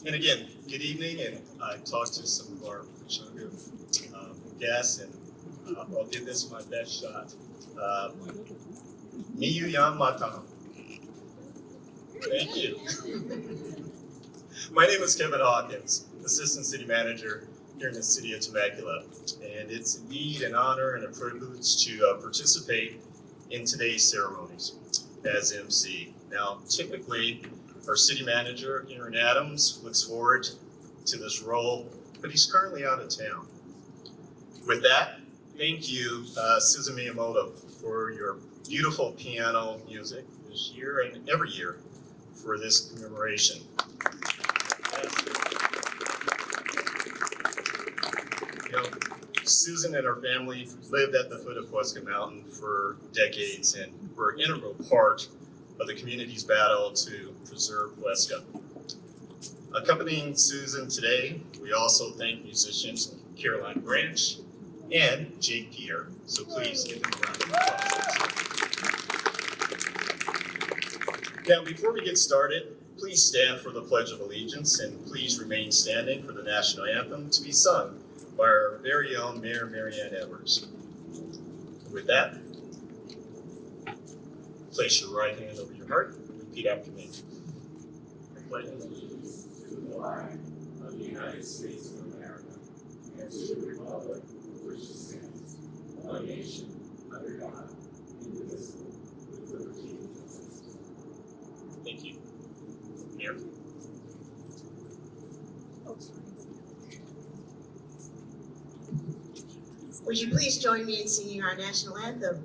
And again, good evening, and I talked to some of our Pechanga guests, and I'll give this my best shot. Miyu Yan Matang. Thank you. My name is Kevin Hawkins, Assistant City Manager here in the city of Temecula, and it's indeed an honor and a privilege to participate in today's ceremonies as MC. Now, typically, our city manager, Aaron Adams, looks forward to this role, but he's currently out of town. With that, thank you, Susan Miyamoto, for your beautiful piano music this year and every year for this commemoration. You know, Susan and her family lived at the foot of Pu'eska Mountain for decades and were an integral part of the community's battle to preserve Pu'eska. Accompanying Susan today, we also thank musicians Caroline Branch and Jake Pierre. So please give them a round of applause. Now, before we get started, please stand for the Pledge of Allegiance and please remain standing for the national anthem to be sung by our very own Mayor Marianne Edwards. With that, place your right hand over your heart and repeat after me. I pledge allegiance to the flag of the United States of America and to the republic for which it stands, one nation, under God, indivisible, with liberty and justice. Thank you. Mayor. Would you please join me in singing our national anthem?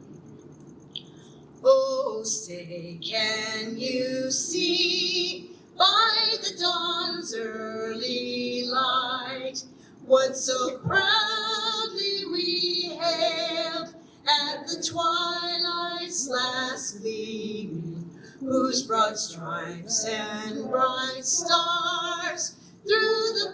Oh, say, can you see by the dawn's early light what so proudly we hailed at the twilight's last gleaming, whose broad stripes and bright stars through the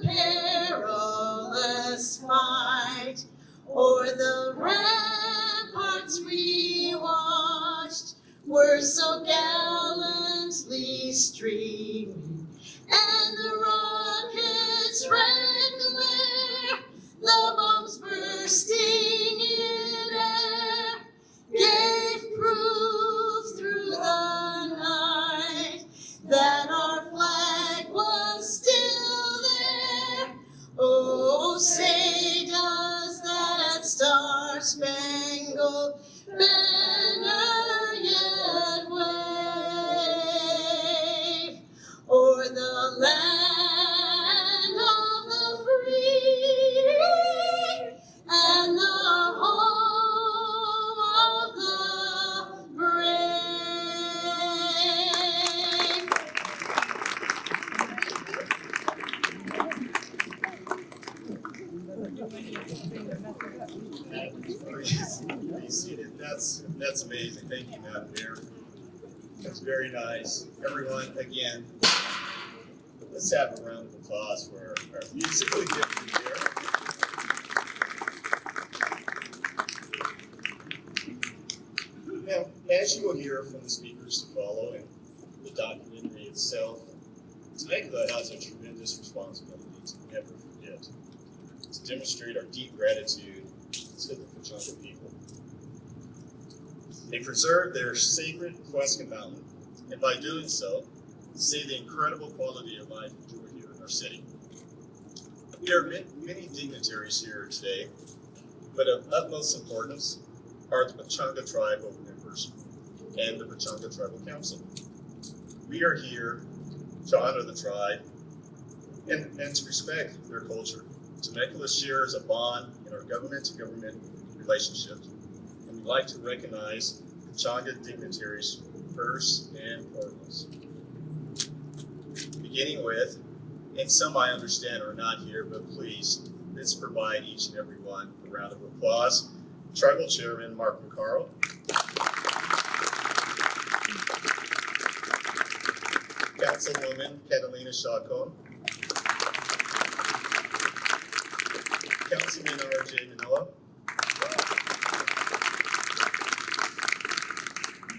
perilous fight o'er the ramparts we watched were so gallantly streaming, and the rocket's red glare, the bombs bursting in air, gave proof through the night that our flag was still there. Oh, say does that star-spangled banner yet wave o'er the land of the free and the home of the brave? Please seated. That's amazing. Thank you, Madam Mayor. That's very nice. Everyone, again, let's have a round of applause for our musically gifted mayor. Now, as you will hear from the speakers to follow and the documentary itself, Temecula has a tremendous responsibility to never forget, to demonstrate our deep gratitude to the Pechanga people. They preserve their sacred Pu'eska Mountain, and by doing so, save the incredible quality of life enjoyed here in our city. There are many dignitaries here today, but of utmost importance are the Pechanga tribal members and the Pechanga Tribal Council. We are here to honor the tribe and to respect their culture. Temecula shares a bond in our government-to-government relationships, and we'd like to recognize Pechanga dignitaries first and foremost. Beginning with, and some I understand are not here, but please, let's provide each and every one a round of applause. Tribal Chairman Mark McCarl. Councilwoman Catalina Chacon. Councilman R.J. Manoa.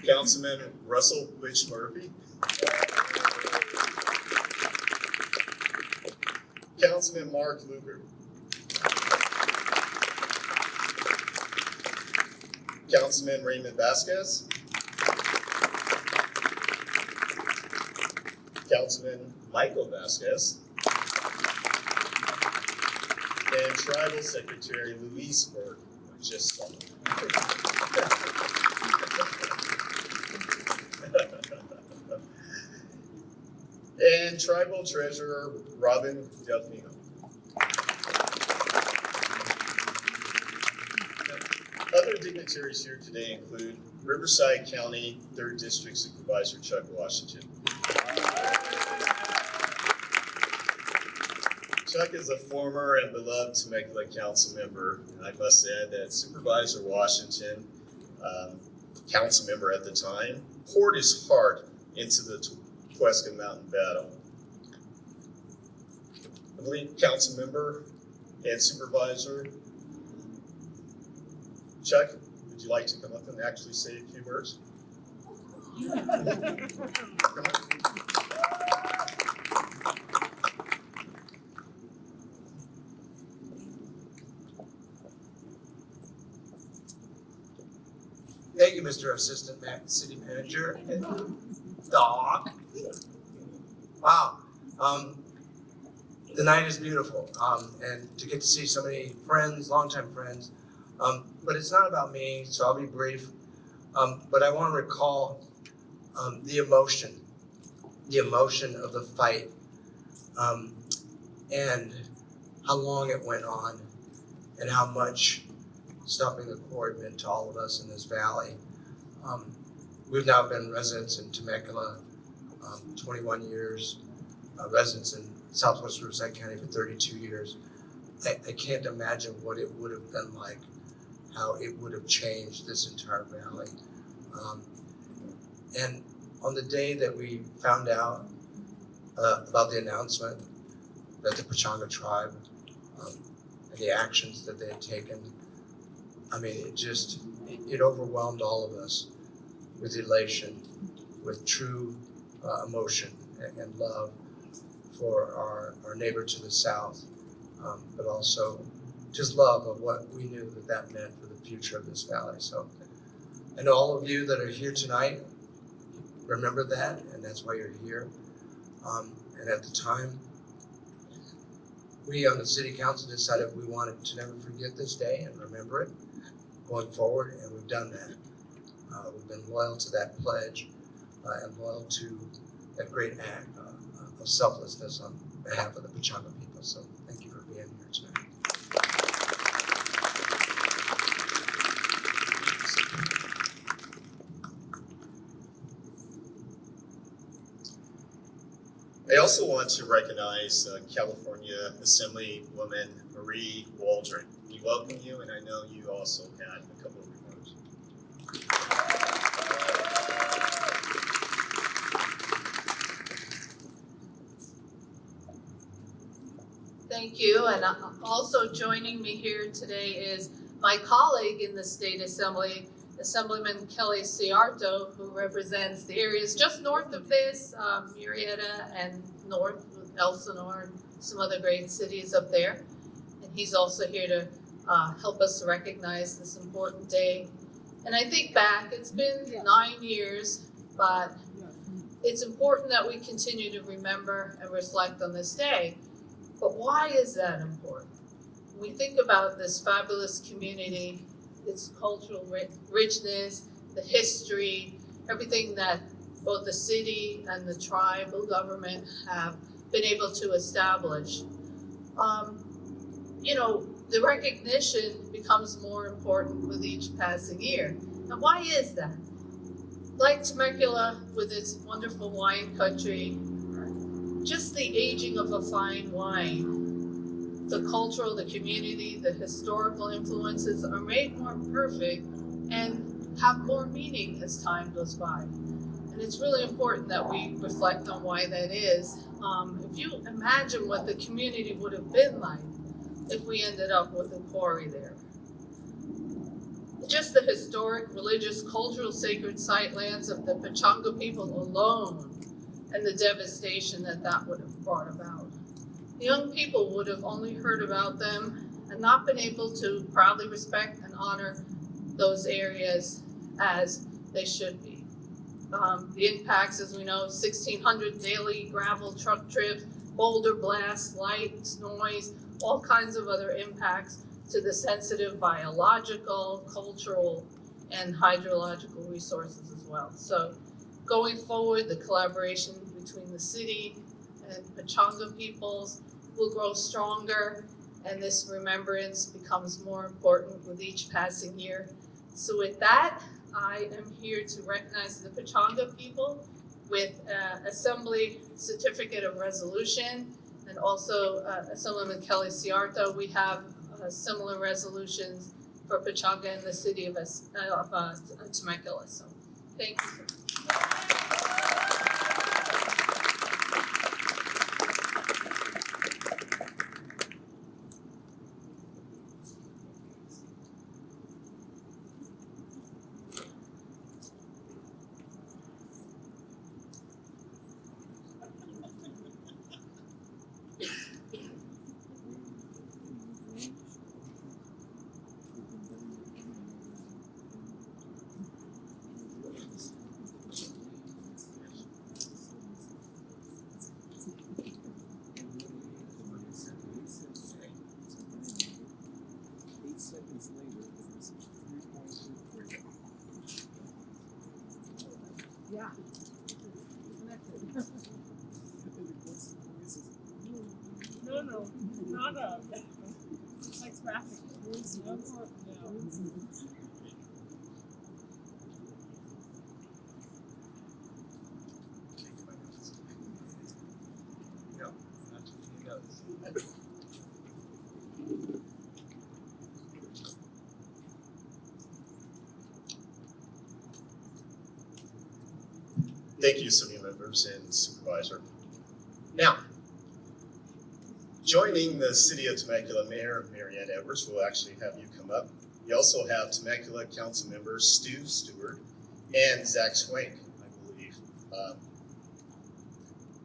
Councilman Russell Witch Murphy. Councilman Mark Luker. Councilman Raymond Vasquez. Councilman Michael Vasquez. And Tribal Secretary Luis Berg, I just saw. And Tribal Treasurer Robin Delfino. Other dignitaries here today include Riverside County 3rd District Supervisor Chuck Washington. Chuck is a former and beloved Temecula council member, and I must add that Supervisor Washington, council member at the time, poured his heart into the Pu'eska Mountain battle. I believe council member and supervisor Chuck, would you like to come up and actually say a few words? Come on. Thank you, Mr. Assistant City Manager and Doc. Wow, the night is beautiful, and to get to see so many friends, longtime friends. But it's not about me, so I'll be brief. But I want to recall the emotion of the fight, and how long it went on, and how much stopping the cord meant to all of us in this valley. We've now been residents in Temecula 21 years, residents in Southwest Riverside County for 32 years. I can't imagine what it would have been like, how it would have changed this entire valley. And on the day that we found out about the announcement that the Pechanga tribe and the actions that they had taken, I mean, it overwhelmed all of us with elation, with true emotion and love for our neighbor to the south, but also just love of what we knew that meant for the future of this valley. So, and all of you that are here tonight, remember that, and that's why you're here. And at the time, we on the city council decided we wanted to never forget this day and remember it going forward, and we've done that. We've been loyal to that pledge and loyal to that great act of selflessness on behalf of the Pechanga people. So thank you for being here tonight. I also want to recognize California Assemblywoman Marie Waldron. We welcome you, and I know you also had a couple of remarks. Thank you, and also joining me here today is my colleague in the State Assembly, Assemblyman Kelly Ciarto, who represents the areas just north of this, Murrieta and north with Elsinore and some other great cities up there. And he's also here to help us recognize this important day. And I think back, it's been 9 years, but it's important that we continue to remember and reflect on this day. But why is that important? When we think about this fabulous community, its cultural richness, the history, everything that both the city and the tribal government have been able to establish, the recognition becomes more important with each passing year. And why is that? Like Temecula with its wonderful wine country, just the aging of a fine wine, the cultural, the community, the historical influences are made more perfect and have more meaning as time goes by. And it's really important that we reflect on why that is. If you imagine what the community would have been like if we ended up with a quarry there. Just the historic, religious, cultural, sacred site lands of the Pechanga people alone and the devastation that would have brought about. young people would have only heard about them and not been able to proudly respect and honor those areas as they should be. The impacts, as we know, 1,600 daily gravel truck trips, boulder blasts, lights, noise, all kinds of other impacts to the sensitive biological, cultural, and hydrological resources as well. So going forward, the collaboration between the city and Pechanga peoples will grow stronger, and this remembrance becomes more important with each passing year. So with that, I am here to recognize the Pechanga people with Assembly Certificate of Resolution, and also Assemblyman Kelly Ciarto. We have similar resolutions for Pechanga in the city of Temecula. So thank you. Yeah. No, not like traffic. No. Thank you, Assembly members and Supervisor. Now, joining the City of Temecula Mayor Marianne Edwards will actually have you come up. We also have Temecula Council members Stu Stewart and Zach Swank, I believe.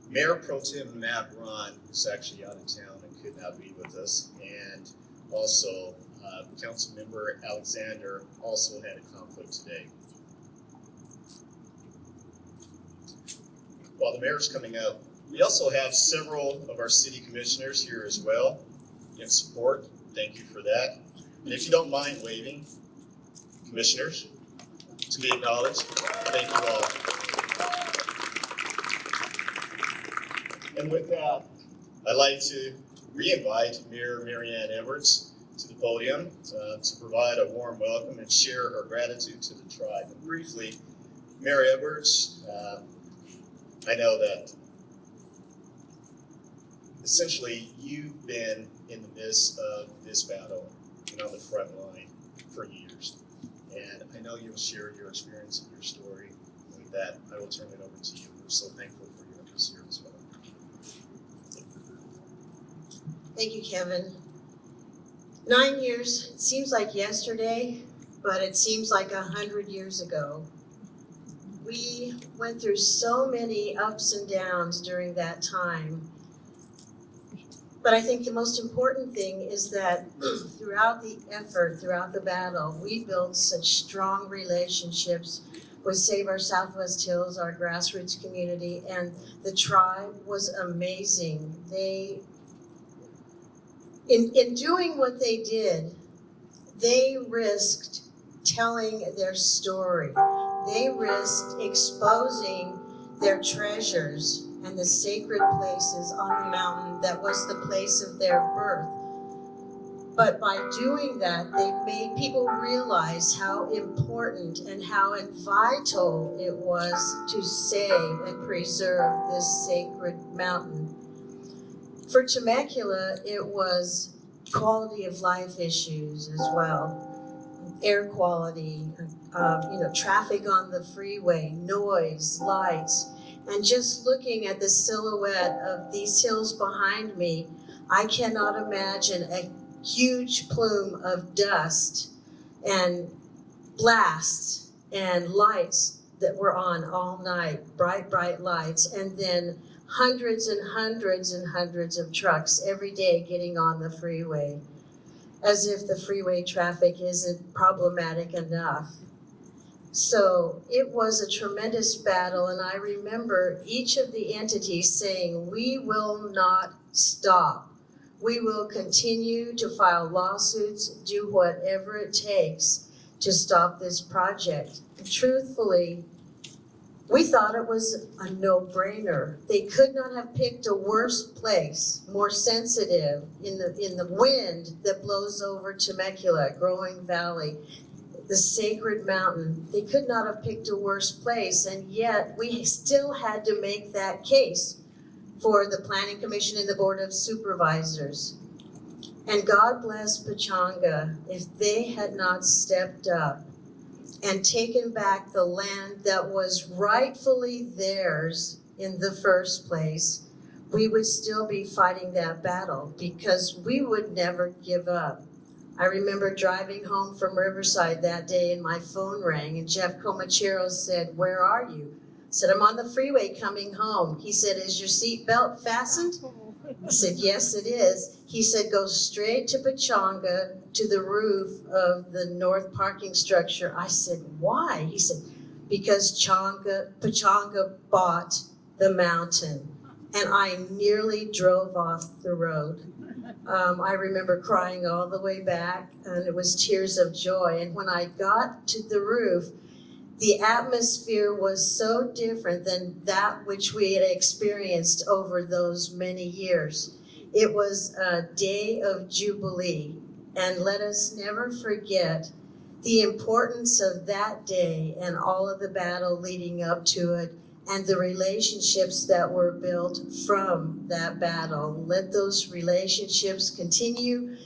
Mayor Pro Tem Matt Ron is actually out of town and could not be with us, and also Council member Alexander also had a conflict today. While the mayor's coming up, we also have several of our city commissioners here as well in support. Thank you for that. And if you don't mind waving, commissioners, to be acknowledged, thank you all. And with that, I'd like to re-invite Mayor Marianne Edwards to the podium to provide a warm welcome and share her gratitude to the tribe. And briefly, Mayor Edwards, I know that essentially you've been in the midst of this battle and on the front line for years. And I know you'll share your experience and your story. And with that, I will turn it over to you. We're so thankful for your interest here as well. Thank you, Kevin. 9 years, it seems like yesterday, but it seems like 100 years ago. We went through so many ups and downs during that time. But I think the most important thing is that throughout the effort, throughout the battle, we built such strong relationships with Save Our Southwest Hills, our grassroots community, and the tribe was amazing. They, in doing what they did, they risked telling their story. They risked exposing their treasures and the sacred places on the mountain that was the place of their birth. But by doing that, they made people realize how important and how vital it was to save and preserve this sacred mountain. For Temecula, it was quality of life issues as well. Air quality, traffic on the freeway, noise, lights, and just looking at the silhouette of these hills behind me, I cannot imagine a huge plume of dust and blasts and lights that were on all night, bright, bright lights, and then hundreds and hundreds and hundreds of trucks every day getting on the freeway, as if the freeway traffic isn't problematic enough. So it was a tremendous battle, and I remember each of the entities saying, "We will not stop. We will continue to file lawsuits, do whatever it takes to stop this project." And truthfully, we thought it was a no-brainer. They could not have picked a worse place, more sensitive in the wind that blows over Temecula, Growing Valley, the sacred mountain. They could not have picked a worse place, and yet we still had to make that case for the Planning Commission and the Board of Supervisors. And God bless Pechanga if they had not stepped up and taken back the land that was rightfully theirs in the first place. We would still be fighting that battle because we would never give up. I remember driving home from Riverside that day and my phone rang and Jeff Comachero said, "Where are you?" I said, "I'm on the freeway coming home." He said, "Is your seatbelt fastened?" I said, "Yes, it is." He said, "Go straight to Pechanga, to the roof of the north parking structure." I said, "Why?" He said, "Because Pechanga bought the mountain." And I nearly drove off the road. I remember crying all the way back, and it was tears of joy. And when I got to the roof, the atmosphere was so different than that which we had experienced over those many years. It was a day of jubilee, and let us never forget the importance of that day and all of the battle leading up to it and the relationships that were built from that battle. Let those relationships continue.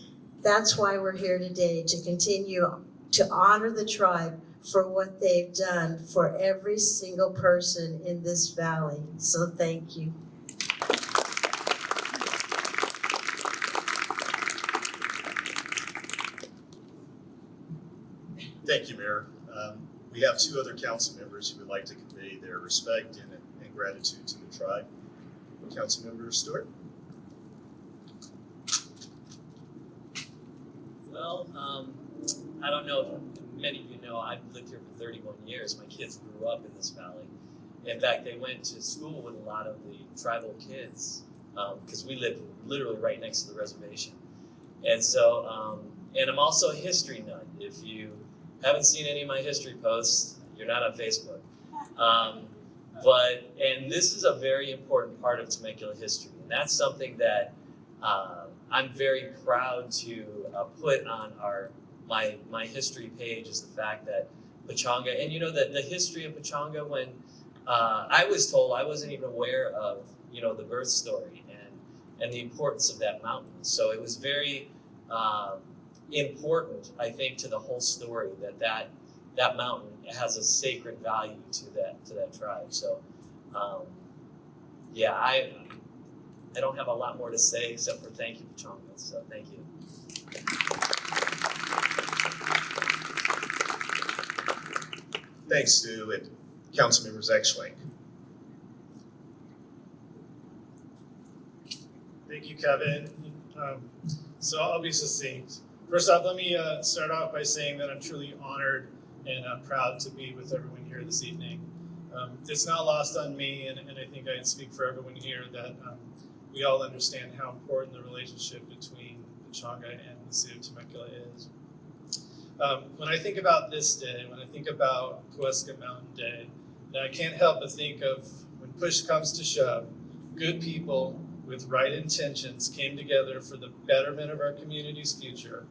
That's why we're here today, to continue to honor the tribe for what they've done for every single person in this valley. So thank you. Thank you, Mayor. We have two other council members who would like to convey their respect and gratitude to the tribe. Councilmember Stewart. Well, I don't know if many of you know, I've lived here for 31 years. My kids grew up in this valley. In fact, they went to school with a lot of the tribal kids because we live literally right next to the reservation. And so, and I'm also a history nut. If you haven't seen any of my history posts, you're not on Facebook. And this is a very important part of Temecula history. And that's something that I'm very proud to put on my history page, is the fact that Pechanga, and you know that the history of Pechanga, when I was told, I wasn't even aware of, you know, the birth story and the importance of that mountain. So it was very important, I think, to the whole story that mountain has a sacred value to that tribe. So yeah, I don't have a lot more to say except for thank you, Pechanga. So thank you. Thanks, Stu, and Councilmember Zach Schwenk. Thank you, Kevin. So I'll be succinct. First off, let me start off by saying that I'm truly honored and proud to be with everyone here this evening. It's not lost on me, and I think I can speak for everyone here, that we all understand how important the relationship between Pechanga and the city of Temecula is. When I think about this day, when I think about Pu'eska Mountain Day, I can't help but think of when push comes to shove, good people with right intentions came together for the betterment of our community's future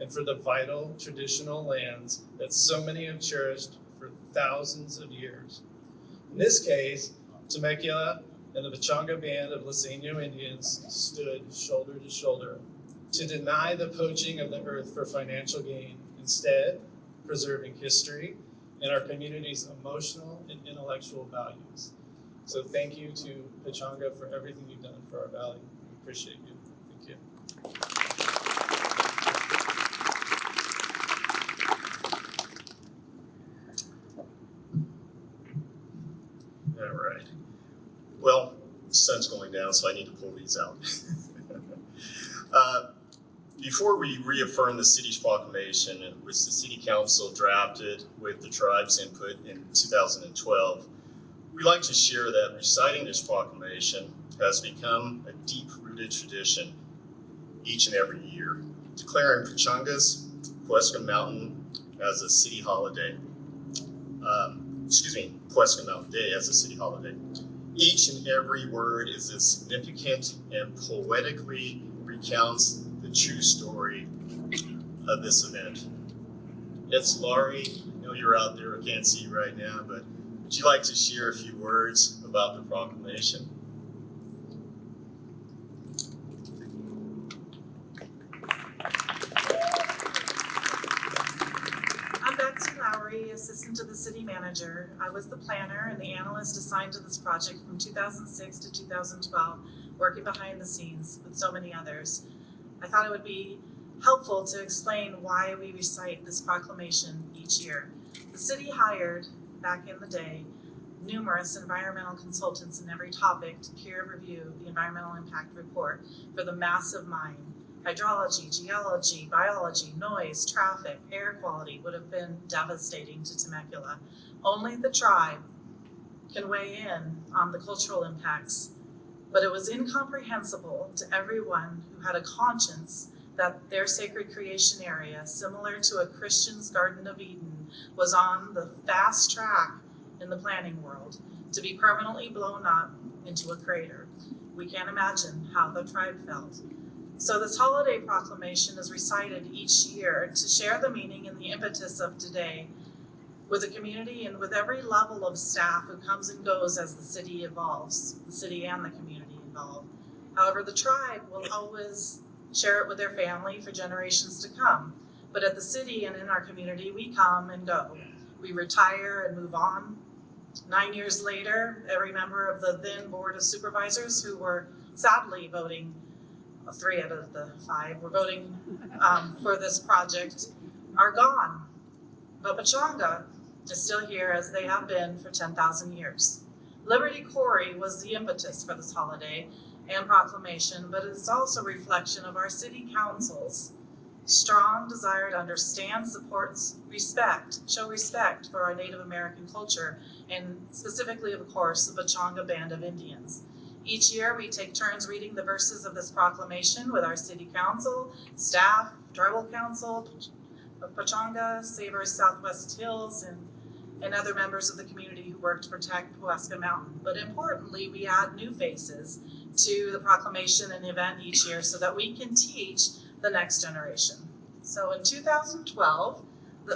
and for the vital traditional lands that so many have cherished for thousands of years. In this case, Temecula and the Pechanga band of Liseño Indians stood shoulder to shoulder to deny the poaching of the earth for financial gain, instead preserving history and our community's emotional and intellectual values. So thank you to Pechanga for everything you've done for our valley. We appreciate you. Thank you. Well, the sun's going down, so I need to pull these out. Before we reaffirm the city's proclamation, which the city council drafted with the tribe's input in 2012, we'd like to share that reciting this proclamation has become a deep-rooted tradition each and every year, declaring Pechanga's Pu'eska Mountain as a city holiday. Pu'eska Mountain Day as a city holiday. Each and every word is as significant and poetically recounts the true story of this event. It's Laurie. I know you're out there, I can't see you right now, but would you like to share a few words about the proclamation? I'm Betsy Lowry, assistant to the city manager. I was the planner and the analyst assigned to this project from 2006 to 2012, working behind the scenes with so many others. I thought it would be helpful to explain why we recite this proclamation each year. The city hired, back in the day, numerous environmental consultants in every topic to peer review the environmental impact report for the massive mine. Hydrology, geology, biology, noise, traffic, air quality would have been devastating to Temecula. Only the tribe can weigh in on the cultural impacts, but it was incomprehensible to everyone who had a conscience that their sacred creation area, similar to a Christian's Garden of Eden, was on the fast track in the planning world to be permanently blown up into a crater. We can't imagine how the tribe felt. So this holiday proclamation is recited each year to share the meaning and the impetus of today with the community and with every level of staff who comes and goes as the city evolves, the city and the community evolve. However, the tribe will always share it with their family for generations to come. But at the city and in our community, we come and go. We retire and move on. 9 years later, every member of the then Board of Supervisors who were sadly voting, 3 out of the 5 were voting for this project, are gone. But Pechanga is still here as they have been for 10,000 years. Liberty Quarry was the impetus for this holiday and proclamation, but it's also a reflection of our city council's strong desire to understand, support, show respect for our Native American culture, and specifically, of course, the Pechanga Band of Indians. Each year, we take turns reading the verses of this proclamation with our city council, staff, tribal council of Pechanga, Savers Southwest Hills, and other members of the community who work to protect Pu'eska Mountain. But importantly, we add new faces to the proclamation and event each year so that we can teach the next generation. So in 2012,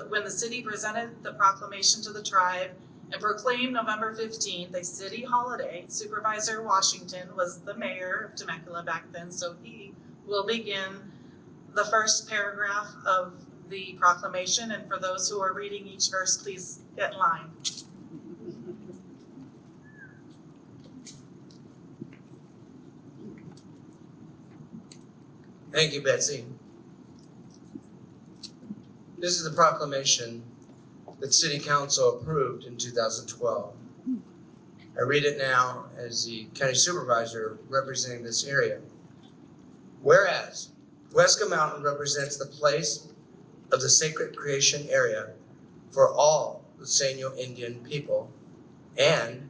when the city presented the proclamation to the tribe and proclaimed November 15th a city holiday, Supervisor Washington was the mayor of Temecula back then, so he will begin the first paragraph of the proclamation. And for those who are reading each verse, please get in line. Thank you, Betsy. This is the proclamation that City Council approved in 2012. I read it now as the County Supervisor representing this area. Whereas Pu'eska Mountain represents the place of the sacred creation area for all the Seño Indian people, and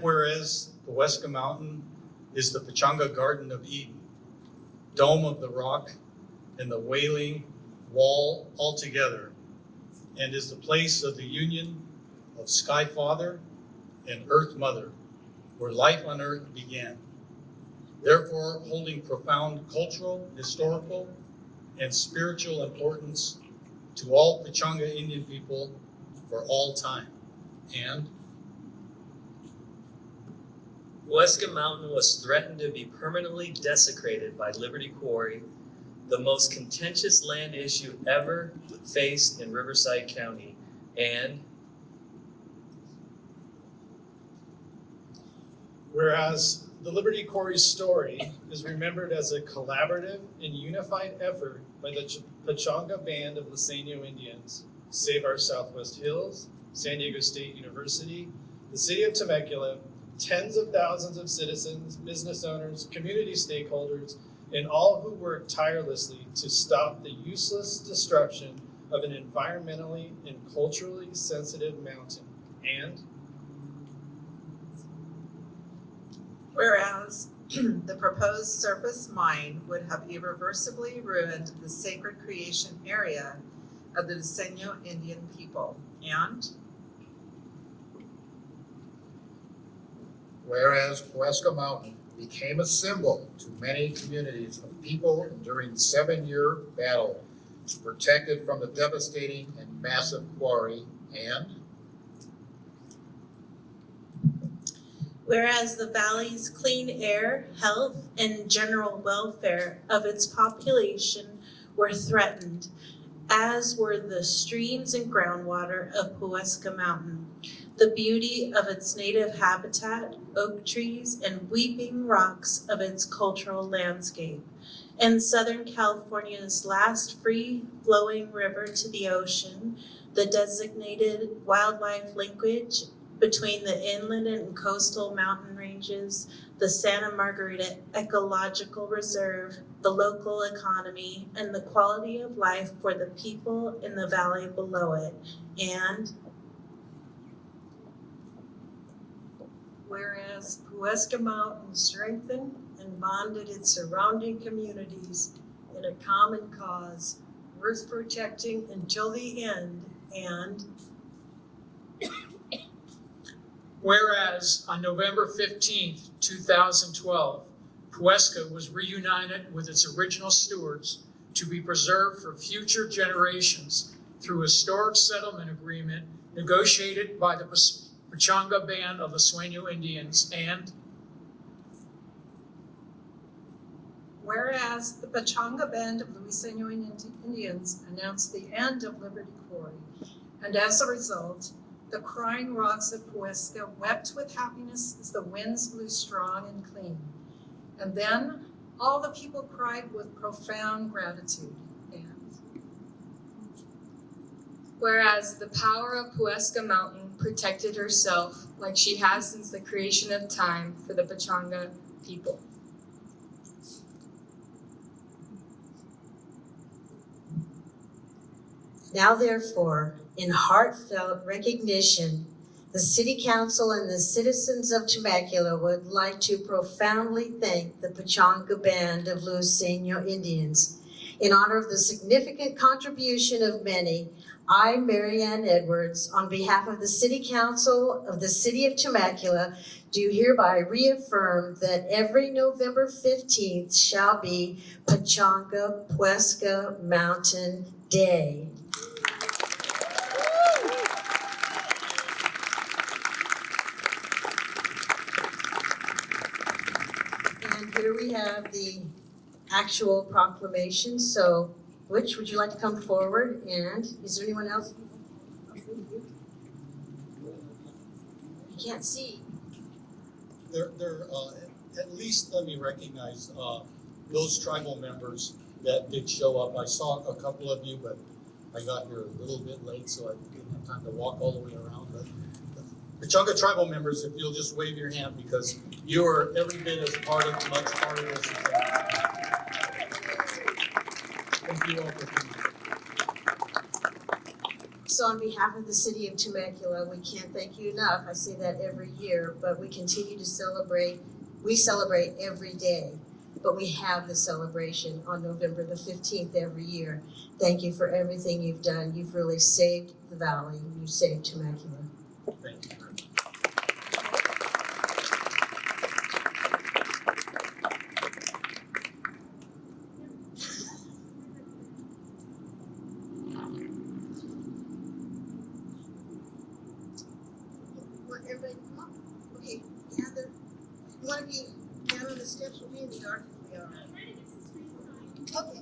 whereas Pu'eska Mountain is the Pechanga Garden of Eden, dome of the rock and the wailing wall altogether, and is the place of the union of Sky Father and Earth Mother, where life on earth began, therefore holding profound cultural, historical, and spiritual importance to all Pechanga Indian people for all time. And Pu'eska Mountain was threatened to be permanently desecrated by Liberty Quarry, the most contentious land issue ever faced in Riverside County, and Whereas The Liberty Quarry's story is remembered as a collaborative and unified effort by the Pechanga Band of Liseño Indians, Save Our Southwest Hills, San Diego State University, the city of Temecula, tens of thousands of citizens, business owners, community stakeholders, and all who work tirelessly to stop the useless destruction of an environmentally and culturally sensitive mountain. And whereas the proposed surface mine would have irreversibly ruined the sacred creation area of the Liseño Indian people. And whereas Pu'eska Mountain became a symbol to many communities of people during the 7-year battle to protect it from the devastating and massive quarry. And whereas the valley's clean air, health, and general welfare of its population were threatened, as were the streams and groundwater of Pu'eska Mountain, the beauty of its native habitat, oak trees, and weeping rocks of its cultural landscape, and Southern California's last free-flowing river to the ocean, the designated wildlife linkage between the inland and coastal mountain ranges, the Santa Margarita Ecological Reserve, the local economy, and the quality of life for the people in the valley below it. And whereas Pu'eska Mountain strengthened and bonded its surrounding communities in a common cause worth protecting until the end. And whereas on November 15th, 2012, Pu'eska was reunited with its original stewards to be preserved for future generations through a historic settlement agreement negotiated by the Pechanga Band of Liseño Indians. And whereas the Pechanga Band of Liseño Indians announced the end of Liberty Quarry, and as a result, the crying rocks of Pu'eska wept with happiness as the winds blew strong and clean. And then all the people cried with profound gratitude. And whereas the power of Pu'eska Mountain protected herself like she has since the creation of time for the Pechanga people. now therefore, in heartfelt recognition, the City Council and the citizens of Temecula would like to profoundly thank the Pechanga Band of Liseño Indians. In honor of the significant contribution of many, I, Marianne Edwards, on behalf of the City Council of the City of Temecula, do hereby reaffirm that every November 15th shall be Pechanga Pu'eska Mountain Day. And here we have the actual proclamation. So, which would you like to come forward? And is there anyone else? You can't see. At least let me recognize those tribal members that did show up. I saw a couple of you, but I got here a little bit late, so I didn't have time to walk all the way around. But Pechanga tribal members, if you'll just wave your hand, because you are every bit as much part of this. Thank you all for being here. So on behalf of the City of Temecula, we can't thank you enough. I say that every year, but we continue to celebrate. We celebrate every day, but we have the celebration on November the 15th every year. Thank you for everything you've done. You've really saved the valley. You saved Temecula. Thank you. Everybody come up. Okay, gather. One of you down on the steps will be in the dark if we are. Okay.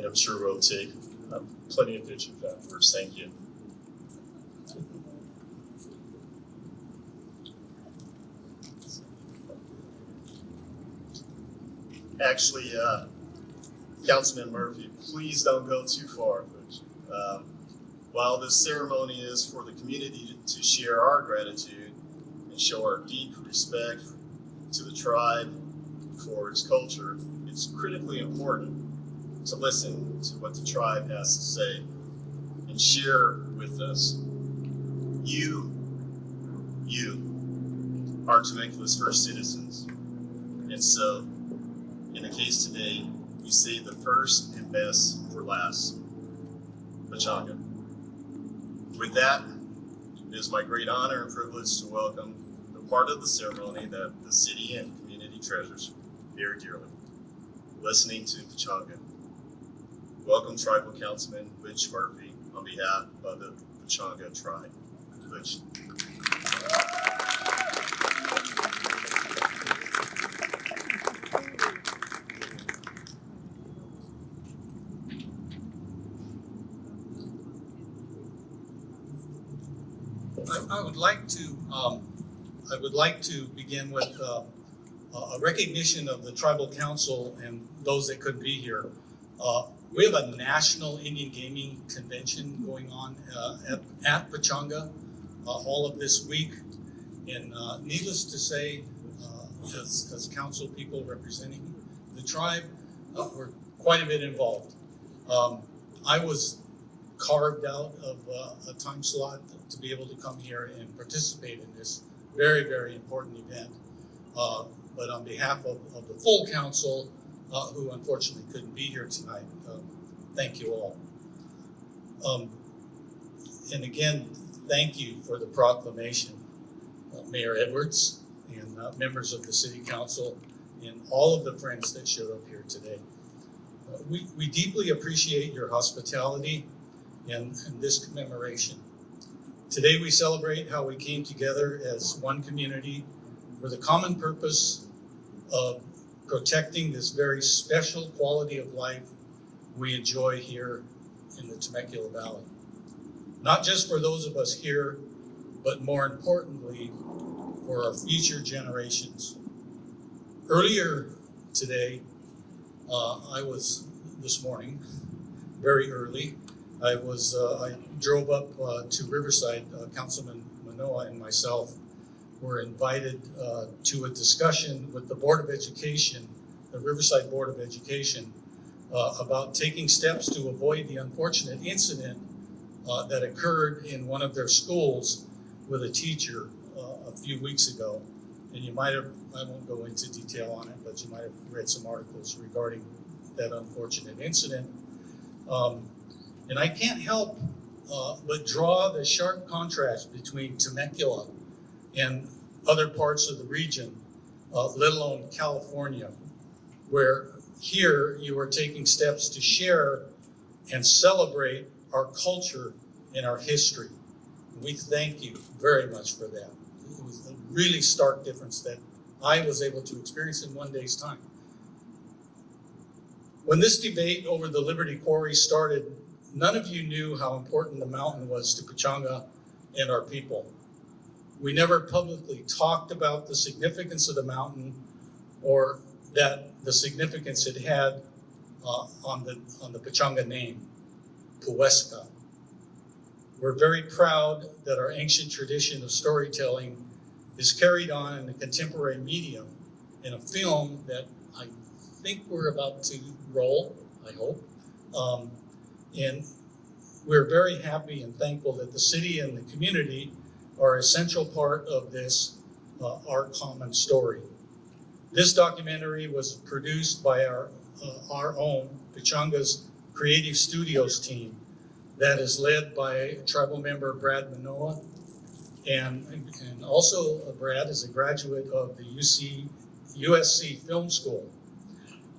and I'm sure we'll take plenty of pictures afterwards. Thank you. Actually, Councilman Murphy, please don't go too far. While this ceremony is for the community to share our gratitude and show our deep respect to the tribe for its culture, it's critically important to listen to what the tribe has to say and share with us. You are Temecula's first citizens. And so, in the case today, we save the first and best for last. Pechanga. With that, it is my great honor and privilege to welcome the part of the ceremony that the city and community treasures very dearly, listening to Pechanga. Welcome Tribal Councilman Butch Murphy on behalf of the Pechanga tribe. Butch. I would like to begin with a recognition of the Tribal Council and those that couldn't be here. We have a national Indian gaming convention going on at Pechanga all of this week. And needless to say, as council people representing the tribe, we're quite a bit involved. I was carved out of a time slot to be able to come here and participate in this very, very important event. But on behalf of the full council, who unfortunately couldn't be here tonight, thank you all. And again, thank you for the proclamation, Mayor Edwards and members of the City Council and all of the friends that showed up here today. We deeply appreciate your hospitality and this commemoration. Today we celebrate how we came together as one community for the common purpose of protecting this very special quality of life we enjoy here in the Temecula Valley. Not just for those of us here, but more importantly, for our future generations. Earlier today, this morning, very early, I drove up to Riverside. Councilman Manoa and myself were invited to a discussion with the Board of Education, the Riverside Board of Education, about taking steps to avoid the unfortunate incident that occurred in one of their schools with a teacher a few weeks ago. And you might have, I won't go into detail on it, but you might have read some articles regarding that unfortunate incident. And I can't help but draw the sharp contrast between Temecula and other parts of the region, let alone California, where here you are taking steps to share and celebrate our culture and our history. We thank you very much for that. It was a really stark difference that I was able to experience in one day's time. When this debate over the Liberty Quarry started, none of you knew how important the mountain was to Pechanga and our people. We never publicly talked about the significance of the mountain or that the significance it had on the Pechanga name, Pu'eska. We're very proud that our ancient tradition of storytelling is carried on in a contemporary medium in a film that I think we're about to roll, I hope. And we're very happy and thankful that the city and the community are a central part of this, our common story. This documentary was produced by our own Pechanga's Creative Studios team that is led by tribal member Brad Manoa. And also Brad is a graduate of the USC Film School.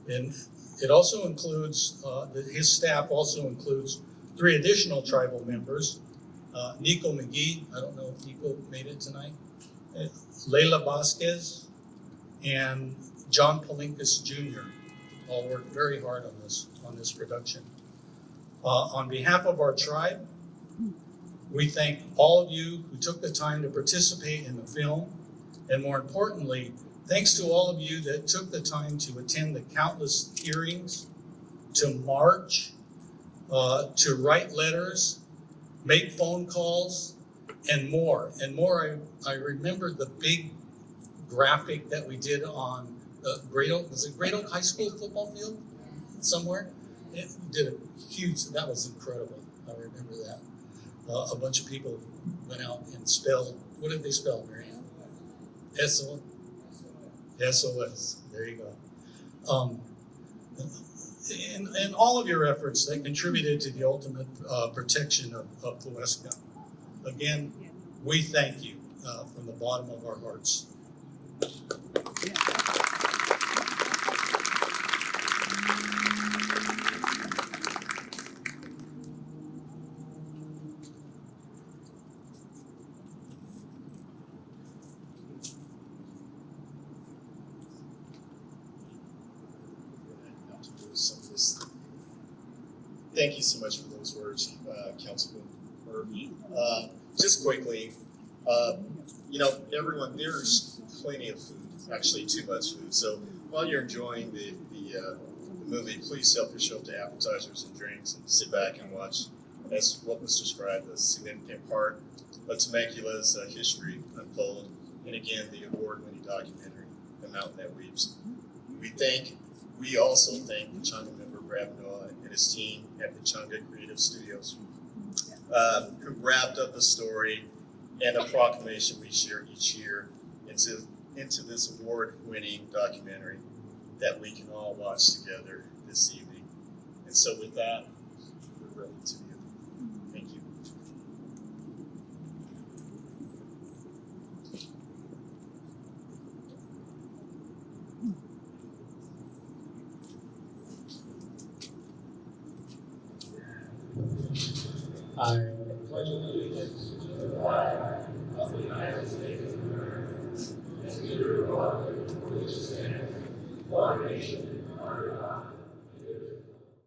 And it also includes, his staff also includes 3 additional tribal members. Nico McGee, I don't know if Nico made it tonight, Layla Vasquez, and John Palinkas Jr. all worked very hard on this production. On behalf of our tribe, we thank all of you who took the time to participate in the film, and more importantly, thanks to all of you that took the time to attend the countless hearings, to march, to write letters, make phone calls, and more. And more, I remember the big graphic that we did on the Great Oak, was it Great Oak High School football field somewhere? It did a huge, that was incredible. I remember that. A bunch of people went out and spelled, what did they spell, Mary Ann? SOS, there you go. And all of your efforts that contributed to the ultimate protection of Pu'eska. Again, we thank you from the bottom of our hearts. Thank you so much for those words, Councilman Murphy. Just quickly, everyone, there's plenty of food, actually too much food. So while you're enjoying the movie, please help yourself to appetizers and drinks and sit back and watch as what was described as a significant part of Temecula's history unfold. And again, the award-winning documentary, The Mountain That Weeps. We also thank Pechanga member Brad Noah and his team at Pechanga Creative Studios, who wrapped up the story and a proclamation we share each year into this award-winning documentary that we can all watch together this evening. And so with that, we're ready to begin. Thank you. I pledge allegiance to the flag of the United States of America and to the republic for which it stands, one nation, under God,